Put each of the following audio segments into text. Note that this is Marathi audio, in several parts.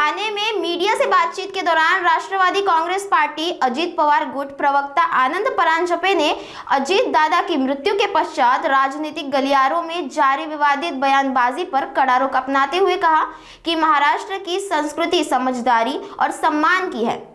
ठाणे में मीडिया से बातचीत के दौरान राष्ट्रवादी कांग्रेस पार्टी अजीत पवार गुट प्रवक्ता आनंद परांजपे ने अजीत दादा की मृत्यु के पश्चात राजनीतिक गलियारों में जारी विवादित बयानबाजी पर कड़ा रुख अपनाते हुए कहा कि महाराष्ट्र की संस्कृति समझदारी और सम्मान की है।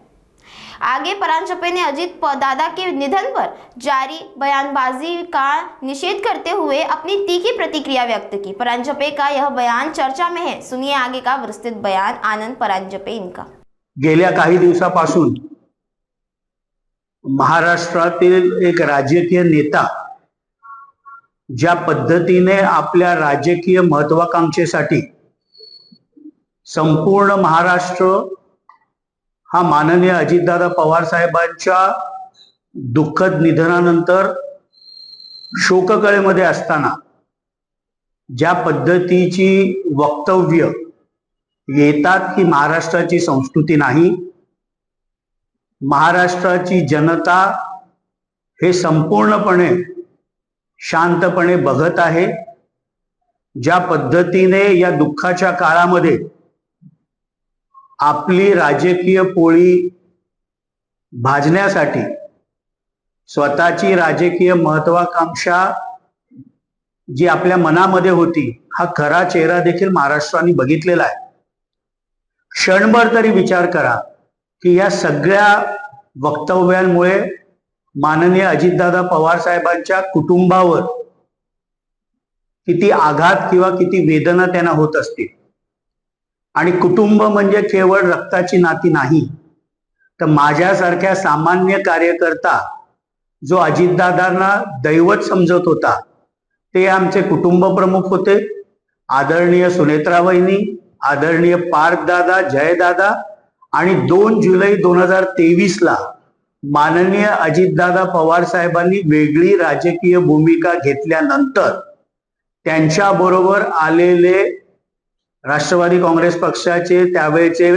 आगे परांजपे ने अजीत दादा के निधन पर जारी बयानबाजी का निषेध करते हुए अपनी तीखी प्रतिक्रिया व्यक्त की। परांजपे का यह बयान चर्चा में है। सुनिए आगे का विस्तृत बयान आनंद परांजपे इनका। गेल्या काही दिवसापासून महाराष्ट्रातील एक राजकीय नेता ज्या पद्धतीने आपल्या राजकीय महत्वाकांक्षेसाठी संपूर्ण महाराष्ट्र हा माननीय अजितदादा पवार साहेबांच्या दुःखद निधनानंतर शोककळेमध्ये असताना ज्या पद्धतीची वक्तव्य येतात ही महाराष्ट्राची संस्कृती नाही। महाराष्ट्राची जनता हे संपूर्णपणे शांतपणे बघत आहे। ज्या पद्धतीने या दुःखाच्या काळामध्ये आपली राजकीय पोळी भाजण्यासाठी स्वतःची राजकीय महत्वाकांक्षा जी आपल्या मनामध्ये होती हा खरा चेहरा देखील महाराष्ट्राने बघितलेला आहे। क्षणभर तरी विचार करा की या सगळ्या वक्तव्यांमुळे माननीय अजितदादा पवार साहेबांच्या कुटुंबावर किती आघात किंवा किती वेदना त्यांना होत असतील। आणि कुटुंब म्हणजे केवळ रक्ताची नाती नाही, तर माझ्यासारख्या सामान्य कार्यकर्ता जो अजितदादांना दैवत समजत होता ते आमचे कुटुंब प्रमुख होते, आदरणीय सुनेत्रा वहिनी, आदरणीय पार्थ दादा, जय दादा। आणि 2 जुलै 2023 ला माननीय अजितदादा पवार साहेबांनी वेगळी राजकीय भूमिका घेतल्यानंतर त्यांच्याबरोबर आलेले राष्ट्रवादी काँग्रेस पक्षाचे त्यावेळेचे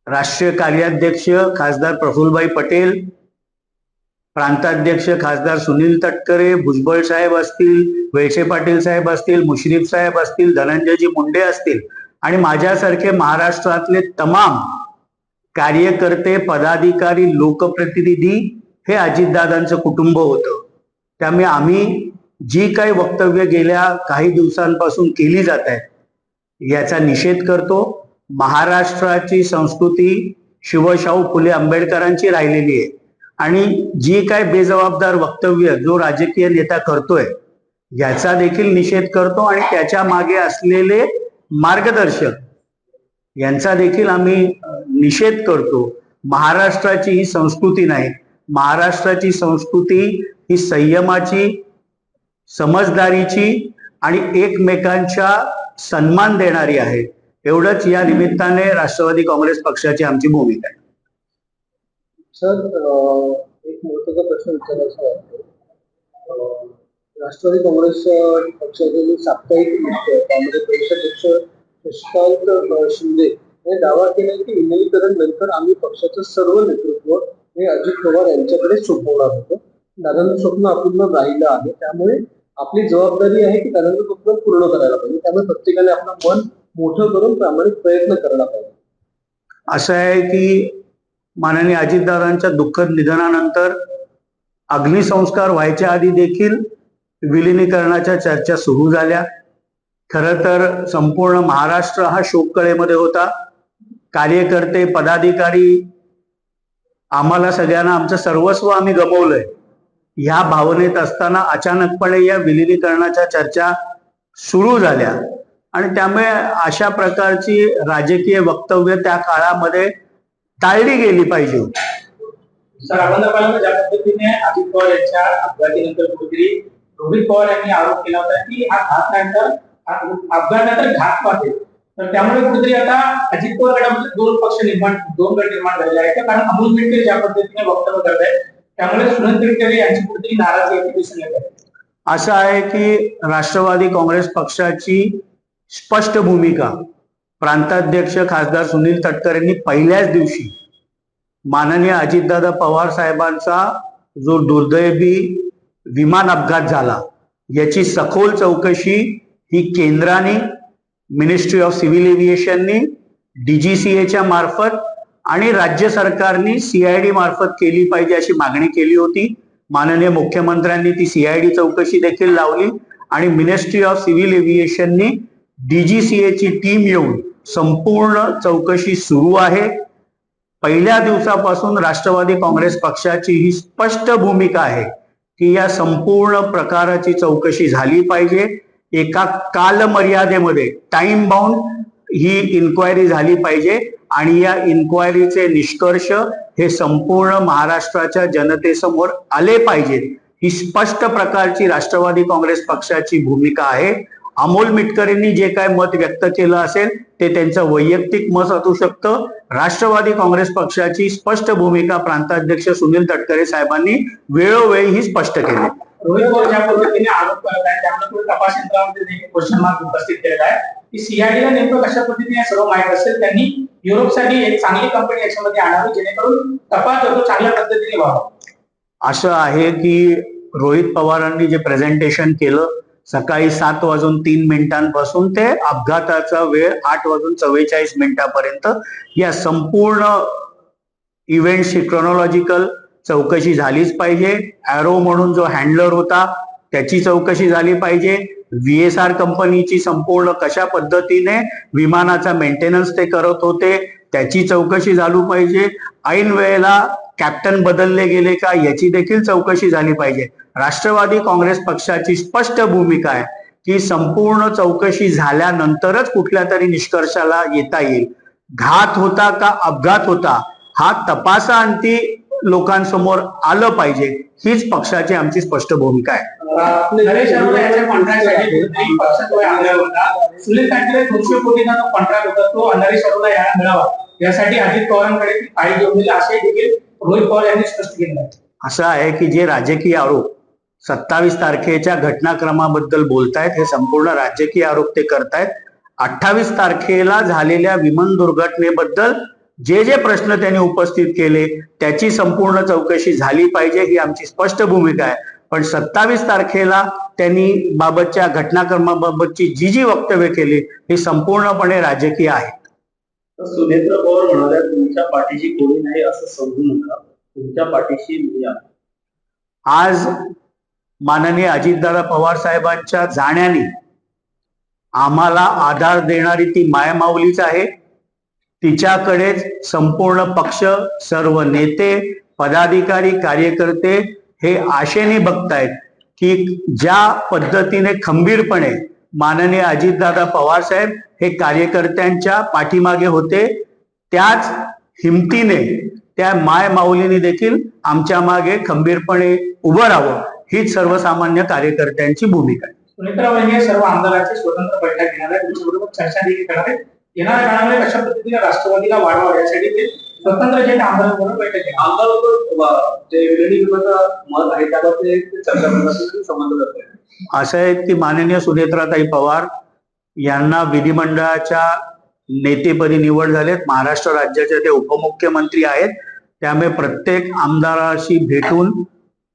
राष्ट्रीय कार्याध्यक्ष खासदार प्रफुल्लभाई पटेल, प्रांताध्यक्ष खासदार सुनील तटकरे, भुजबळ साहेब असतील, वळसे पाटील साहेब असतील, मुश्रीफ साहेब असतील, धनंजयजी मुंडे असतील आणि माझ्यासारखे महाराष्ट्रातले तमाम कार्यकर्ते, पदाधिकारी, लोकप्रतिनिधी हे अजितदादांचं कुटुंब होतं। त्यामुळे आम्ही जी काही वक्तव्य गेल्या काही दिवसांपासून केली जात आहेत याचा निषेध करतो। महाराष्ट्राची संस्कृती शिवशाहू फुले आंबेडकरांची राहिलेली आहे आणि जी काय बेजबाबदार वक्तव्य जो राजकीय नेता करतोय याचा देखील निषेध करतो आणि त्याच्या मागे असलेले मार्गदर्शक यांचा देखील आम्ही निषेध करतो। महाराष्ट्राची ही संस्कृती नाही, महाराष्ट्राची संस्कृती ही संयमाची, समजदारीची आणि एकमेकांच्या सन्मान देणारी आहे। एवढंच या निमित्ताने राष्ट्रवादी काँग्रेस पक्षाची आमची भूमिका आहे। सर, एक महत्त्वाचा प्रश्न विचारायचा आहे। राष्ट्रवादी काँग्रेस पक्षाचे जे साप्ताहिक त्यामध्ये प्रदेशाध्यक्ष शशिकांत शिंदे यांनी दावा केला की विलीनीकरण नंतर आम्ही पक्षाचं सर्व नेतृत्व हे अजित पवार यांच्याकडे सोपवणार होतं। दादांचं स्वप्न अपूर्ण राहिलं आहे, त्यामुळे आपली जबाबदारी आहे की दादांचं स्वप्न पूर्ण करायला पाहिजे। त्यामुळे प्रत्येकाने आपलं मन मोठं करून प्रामाणिक प्रयत्न करायला पाहिजे। असं आहे की माननीय अजितदादांच्या दुःखद निधनानंतर अग्निसंस्कार व्हायच्या आधी देखील विलिनीकरणाच्या चर्चा सुरू झाल्या। खरं तर संपूर्ण महाराष्ट्र हा शोककळेमध्ये होता। कार्यकर्ते, पदाधिकारी, आम्हाला सगळ्यांना आमचं सर्वस्व आम्ही गमावलंय ह्या भावनेत असताना अचानकपणे या विलिनीकरणाच्या चर्चा सुरू झाल्या आणि त्यामुळे अशा प्रकारची राजकीय वक्तव्य त्या काळामध्ये टाळली गेली पाहिजे। सर, आपण ज्या पद्धतीने अजित पवार यांच्या अपघातानंतर कुठेतरी रोहित पवार यांनी आरोप केला होता की हा घातनंतर अपघातानंतर घात वाटेल, तर त्यामुळे कुठेतरी आता अजित पवार गटामध्ये दोन गट निर्माण झालेले आहेत। कारण अमोल मिटकरी ज्या पद्धतीने वक्तव्य करत आहेत त्यामुळे सुनील तटकरे यांची कुठेतरी नाराजी दिसून येत आहे। असं आहे की राष्ट्रवादी काँग्रेस पक्षाची स्पष्ट भूमिका प्रांताध्यक्ष खासदार सुनील तटकरेंनी पहिल्याच दिवशी माननीय अजितदादा पवार साहेबांचा जो दुर्दैवी विमान अपघात झाला याची सखोल चौकशी ही केंद्राने, मिनिस्ट्री ऑफ सिव्हिल एव्हिएशननी DGCAच्या मार्फत आणि राज्य सरकारने CID मार्फत केली पाहिजे अशी मागणी केली होती. माननीय मुख्यमंत्र्यांनी ती CID चौकशी देखील लावली आणि मिनिस्ट्री ऑफ सिव्हिल एव्हिएशननी DGCAची टीम येऊन संपूर्ण चौकशी सुरू आहे. पहिल्या दिवसापासून राष्ट्रवादी काँग्रेस पक्षाची ही स्पष्ट भूमिका आहे की या संपूर्ण प्रकाराची चौकशी झाली पाहिजे. एका कालमर्यादेमध्ये टाइम बाउंड ही इन्क्वायरी झाली पाहिजे आणि या इन्क्वायरीचे निष्कर्ष हे संपूर्ण महाराष्ट्राच्या जनतेसमोर आले पाहिजेत. ही स्पष्ट प्रकारची राष्ट्रवादी काँग्रेस पक्षाची भूमिका आहे. अमोल मिटकरींनी जे काय मत व्यक्त केलं असेल ते त्यांचं वैयक्तिक मत असू शकतं. राष्ट्रवादी काँग्रेस पक्षाची स्पष्ट भूमिका प्रांताध्यक्ष सुनील तटकरे साहेबांनी वेळोवेळी ही स्पष्ट केली. रोहित पवार ज्या पद्धतीने आरोप करत आहे त्यामुळे तपास यंत्रणामध्ये देखील क्वेश्चन मार्क उपस्थित केलेला आहे की CIDला नेमकं कशा पद्धतीने सर्व माहिती असेल. त्यांनी युरोपसाठी एक चांगली कंपनी याच्यामध्ये आणावी जेणेकरून तपास जो चांगल्या पद्धतीने व्हावा. असं आहे की रोहित पवारांनी जे प्रेझेंटेशन केलं सकाळी 7:03 ते अपघाताचा वेळ 8:44 या संपूर्ण इव्हेंटची क्रोनॉलॉजिकल चौकशी झालीच पाहिजे. ॲरो म्हणून जो हँडलर होता त्याची चौकशी झाली पाहिजे. VSR कंपनीची संपूर्ण कशा पद्धतीने विमानाचा मेंटेनन्स ते करत होते त्याची चौकशी झाली पाहिजे. ऐन वेळेला कॅप्टन बदलले गेले का याची देखील चौकशी झाली पाहिजे. राष्ट्रवादी काँग्रेस पक्षाची स्पष्ट भूमिका आहे की संपूर्ण चौकशी झाल्यानंतरच कुठल्या तरी निष्कर्षाला येता येईल. घात होता का अपघात होता हा तपासाअंती लोकांसमोर आलं पाहिजे. हीच पक्षाची आमची स्पष्ट भूमिका आहे. नरेश अरोरा याच्या कॉन्ट्रॅक्टसाठी पक्षात आग्रह होता. सुनील तटकरे 200 कोटींचा जो कॉन्ट्रॅक्ट होता तो नरेश अरोरा याला मिळावा यासाठी अजित पवारांकडे फाईल घेऊन दिली असे देखील रोहित पवार यांनी स्पष्ट केलं आहे. असं आहे की जे राजकीय आरोप 27 तारखेच्या घटनाक्रमाबद्दल बोलतायत हे संपूर्ण राजकीय आरोप ते करतायत. 28 तारखेला झालेल्या विमान दुर्घटनेबद्दल जे जे प्रश्न त्यांनी उपस्थित केले त्याची संपूर्ण चौकशी झाली पाहिजे ही आमची स्पष्ट भूमिका आहे. पण 27 तारखेला त्यांनी बाबतच्या घटनाक्रमाबाबतची जी वक्तव्य केली ही संपूर्णपणे राजकीय आहे. सुनेत्र पवार म्हणाल्या तुमच्या पाठीशी कोणी नाही असं समजू नका, तुमच्या पाठीशी मी आहे. आज माननीय अजितदादा पवार साहेबांच्या जाण्याने आम्हाला आधार देणारी ती मायमाऊलीच आहे. तिच्याकडेच संपूर्ण पक्ष, सर्व नेते, पदाधिकारी, कार्यकर्ते हे आशेने बघतायत की ज्या पद्धतीने खंबीरपणे माननीय अजितदादा पवार साहेब हे कार्यकर्त्यांच्या पाठीमागे होते त्याच हिमतीने त्या माय माऊलीने देखील आमच्या मागे खंबीरपणे उभं राहावं हीच सर्वसामान्य कार्यकर्त्यांची भूमिका आहे. सुनेत्रा वहिनी सर्व आमदारांची स्वतंत्र बैठक घेणार आहे, तुमच्याबरोबर चर्चा देखील करणार आहे. येणाऱ्या काळामध्ये कशा पद्धतीने राष्ट्रवादीला वाढवावं यासाठी ते स्वतंत्र जे आमदारांबरोबर बैठक घेणार. आमदार जे विरोधी विभागाचं मत आहे त्याबाबत चर्चा करण्यासाठी संबंध जात आहे. असं आहे की माननीय सुनेत्राताई पवार यांना विधिमंडळाच्या नेतेपदी निवड झालेत. महाराष्ट्र राज्याचे ते उपमुख्यमंत्री आहेत. त्यामुळे प्रत्येक आमदाराशी भेटून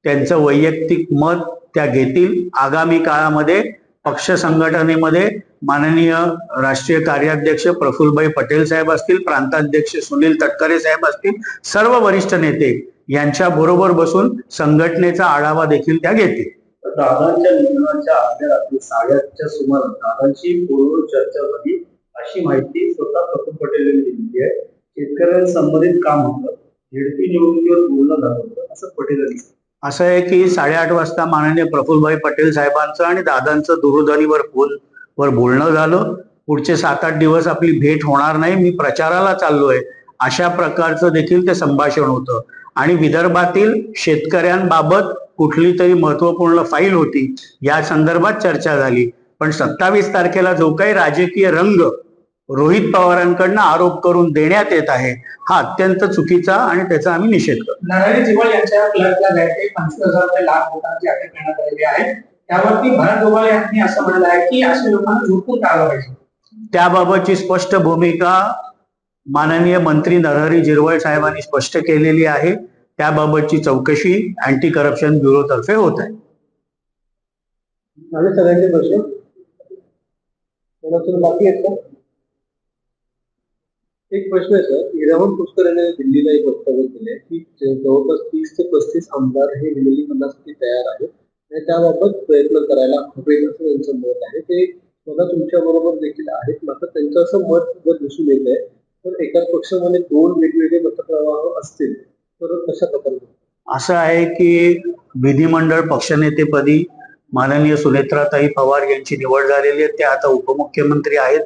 त्यांचं वैयक्तिक मत त्या घेतील. आगामी काळामध्ये पक्ष संघटनेमध्ये माननीय राष्ट्रीय कार्याध्यक्ष प्रफुल्लभाई पटेल साहेब असतील, प्रांताध्यक्ष सुनील तटकरे साहेब असतील, सर्व वरिष्ठ नेते यांच्या बरोबर बसून संघटनेचा आढावा देखील त्या घेतील. दादांच्या निधनाच्या अर्ध्या रात्री 8:30च्या सुमारास दादांची फोनवर चर्चा झाली अशी माहिती स्वतः प्रफुल्ल पटेल यांनी दिली आहे. शेतकऱ्यांसंबंधित काम होतं, झेडपी निवडणुकीवर बोलणं झालं होतं असं पटेल यांनी सांगितलं. असं आहे की 8:30 वाजता माननीय प्रफुल्लभाई पटेल साहेबांचं आणि दादांचं दूरध्वनीवर फोनवर बोलणं झालं. पुढचे 7-8 दिवस आपली भेट होणार नाही, मी प्रचाराला चाललोय अशा प्रकारचं देखील ते संभाषण होतं. आणि विदर्भातील शेतकऱ्यांबाबत कुठली तरी महत्वपूर्ण फाईल होती या संदर्भात चर्चा झाली. पण 27 तारखेला जो काही राजकीय रंग रोहित पवारांकडनं आरोप करून देण्यात येत आहे हा अत्यंत चुकीचा आणि त्याचा आम्ही निषेध करतो. नरहरी झिरवळ यांच्या क्लर्कला द्यायचे 25,000 लाख लोकांची अटक करण्यात आलेली आहे. त्यावरती भरत गोगावले यांनी असं म्हटलं आहे की अशा लोकांना झोपून टाळलं पाहिजे. त्याबाबतची स्पष्ट भूमिका माननीय मंत्री नरहरी झिरवळ साहेबांनी स्पष्ट केलेली आहे. त्याबाबतची चौकशी अँटी करप्शन ब्युरो तर्फे होत आहे. सगळ्यांचे प्रश्न बाकी आहेत का? एक प्रश्न आहे सर, इरावण पुष्कर यांनी दिल्लीला एक वक्तव्य केले की जवळपास 30 ते 35 आमदार हे विलीनीकरणासाठी तयार आहेत आणि त्याबाबत प्रयत्न करायला हवे असं त्यांचं मत आहे. ते स्वतः तुमच्या बरोबर देखील आहेत, मात्र त्यांचं असं मत दिसून येत आहे. तर एकाच पक्षामध्ये दोन वेगवेगळे मतप्रवाह असतील तर कशा प्रकारे? असं आहे की विधिमंडळ पक्षनेतेपदी माननीय सुनेत्राताई पवार यांची निवड झालेली आहे. त्या आता उपमुख्यमंत्री आहेत.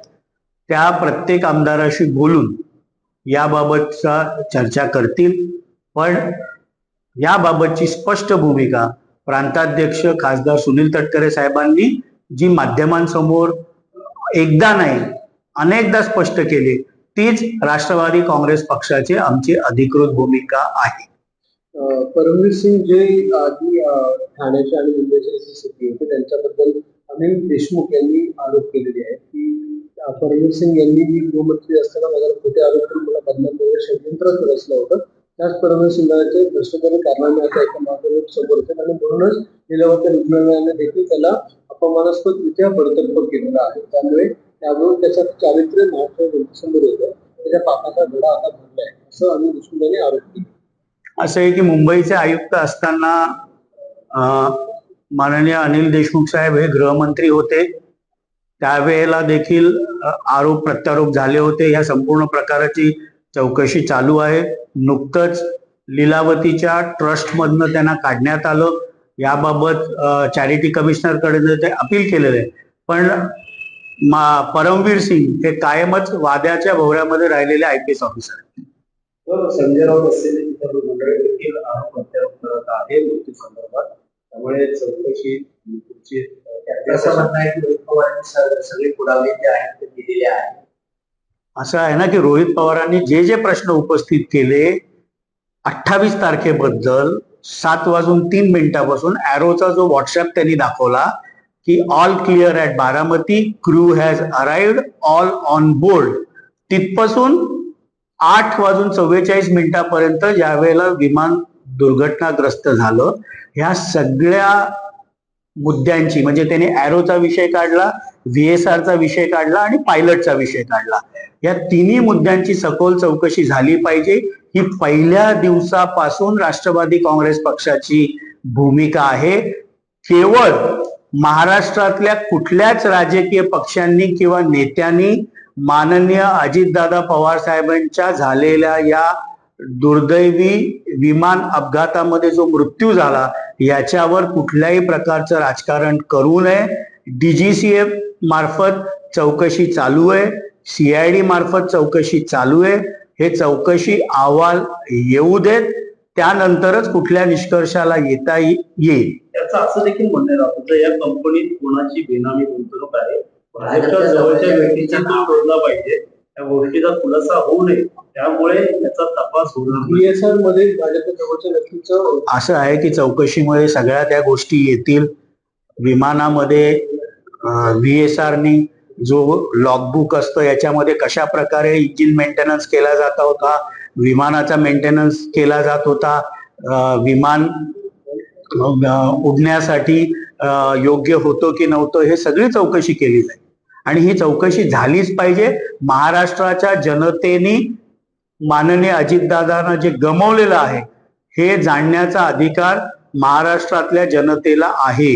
त्या प्रत्येक आमदाराशी बोलून याबाबतचा चर्चा करतील. पण याबाबतची स्पष्ट भूमिका प्रांताध्यक्ष खासदार सुनील तटकरे साहेबांनी जी माध्यमांसमोर एकदा नाही अनेकदा स्पष्ट केली, तीच राष्ट्रवादी काँग्रेस पक्षाची आमची अधिकृत भूमिका आहे. परमवीर सिंग जे आधी ठाण्याचे आणि मुंबईचे सीपी होते त्यांच्याबद्दल अनिल देशमुख यांनी आरोप केलेले आहेत की परमवीर सिंग यांनी मी गृहमंत्री असताना माझ्यावर खोटे आरोप करून मला बदनाम षडयंत्र रचलं होतं. त्याच परमवीर सिंगाचे भ्रष्टाचारी कारणामे आता एका माध्यमात समोर येतात आणि म्हणूनच लीलावती रुग्णालयाने देखील त्याला अपमानास्पदरित्या बडतर्फ केलेला आहे. त्यामुळे त्याचं चारित्र्य महाराष्ट्र समोर येतं. त्याच्या पापाचा धडा आता भरलाय असं अनिल देशमुख यांनी आरोप केला. असं आहे की मुंबईचे आयुक्त असताना माननीय अनिल देशमुख साहेब हे गृहमंत्री होते. त्यावेळेला देखील आरोप प्रत्यारोप झाले होते. या संपूर्ण प्रकाराची चौकशी चालू आहे. नुकतंच लीलावतीच्या ट्रस्टमधनं त्यांना काढण्यात आलं. याबाबत चॅरिटी कमिशनरकडे ते अपील केलेलं आहे. पण परमवीर सिंग हे कायमच वाद्याच्या भोवऱ्यामध्ये राहिलेले IPS ऑफिसर. संजय राऊत असलेले मंडळी देखील आरोप प्रत्यारोप करत आहे मृत्यू संदर्भात. त्यामुळे चौकशी असं म्हणणं आहे की रोहित पवारांनी सगळे पुरावे जे आहेत ते दिलेले आहेत. असं आहे ना की रोहित पवारांनी जे प्रश्न उपस्थित केले 28 तारखेबद्दल 7:03 ॲरोचा जो व्हॉट्सअप त्यांनी दाखवला की all clear at Baramati, crew has arrived, all on board, तिथपासून 8:44 ज्या वेळेला विमान दुर्घटनाग्रस्त झालं, ह्या सगळ्या मुद्द्यांची म्हणजे त्याने ॲरोचा विषय काढला, VSRचा विषय काढला आणि पायलटचा विषय काढला. या तिन्ही मुद्द्यांची सखोल चौकशी झाली पाहिजे. ही पहिल्या दिवसापासून राष्ट्रवादी काँग्रेस पक्षाची भूमिका आहे. केवळ महाराष्ट्रातल्या कुठल्याच राजकीय पक्षांनी किंवा नेत्यांनी माननीय अजितदादा पवार साहेबांच्या झालेल्या या दुर्दैवी विमान अपघातामध्ये जो मृत्यू झाला याच्यावर कुठल्याही प्रकारचं राजकारण करू नये. DGCA मार्फत चौकशी चालू आहे, CID मार्फत चौकशी चालू आहे. हे चौकशी अहवाल येऊ देत, त्यानंतरच कुठल्या निष्कर्षाला येता येईल. त्याचं असं देखील म्हणणं राहतं या कंपनीत कोणाची बेनामी गुंतवणूक आहे, भाजपच्या जवळच्या व्यक्तीचा नाव शोधला पाहिजे. त्या गोष्टीचा खुलासा होऊ नये, त्यामुळे त्याचा तपास होणार. VSR मध्ये भाजपच्या जवळच्या व्यक्तीचं असं आहे की चौकशीमध्ये सगळ्या त्या गोष्टी येतील. विमानामध्ये VSRनी जो लॉगबुक असतो याच्यामध्ये कशा प्रकारे इंजिन मेंटेनन्स केला जात होता, विमानाचा मेंटेनन्स केला जात होता, विमान उडण्यासाठी योग्य होतो की नव्हतं, हे सगळी चौकशी केली जाईल. आणि ही चौकशी झालीच पाहिजे. महाराष्ट्राच्या जनतेने माननीय अजितदादांना जे गमावलेलं आहे हे जाणण्याचा अधिकार महाराष्ट्रातल्या जनतेला आहे.